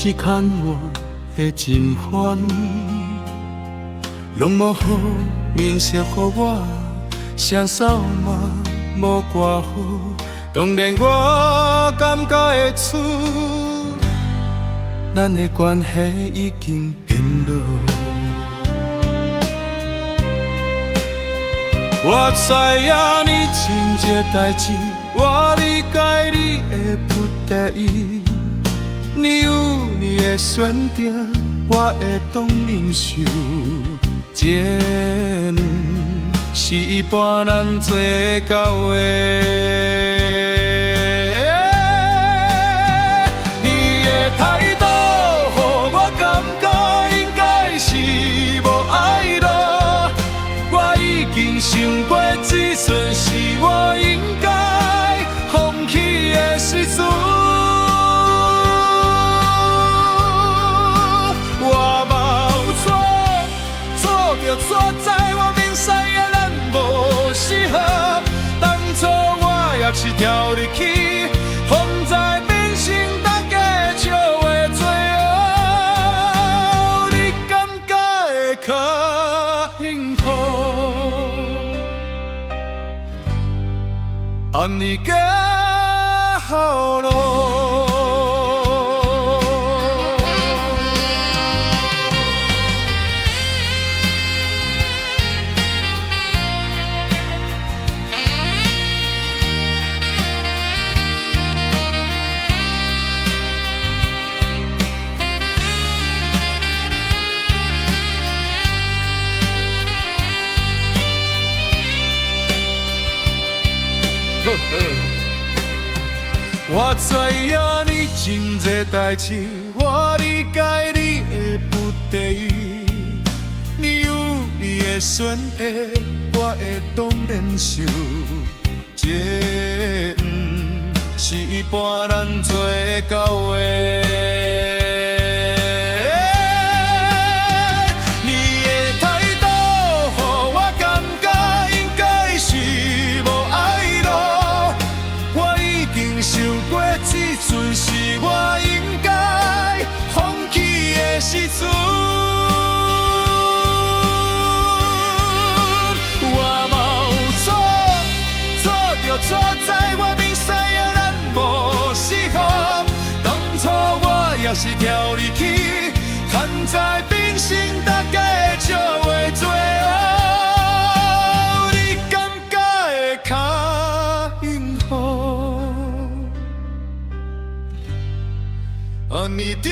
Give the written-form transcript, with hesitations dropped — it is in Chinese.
是牵我的真欢，拢无好面色予我，声扫嘛无偌好。当然我感觉会出，咱的关系已经变老。我知影你真这代志，我理解你的不得已。你有你的选择，我会当忍受。这是一般人做到的。你的态度，予我感觉应该是无爱了。我已经想过，这阵是我应该放弃的时阵。错在我明知影咱无适合，当初我也是跳入去，风在变成大家笑的罪恶，你感觉会较幸福？安尼加好咯。我知影你真多代志，我理解你的不得已。你有你的选择，我会当忍受。这是一般人做到的。是我应该放弃的时阵，我嘛有错就错在我明知影咱无适合。当初我也是跳入去，牵在变成大家笑的罪恶，你感觉会较幸福？你着。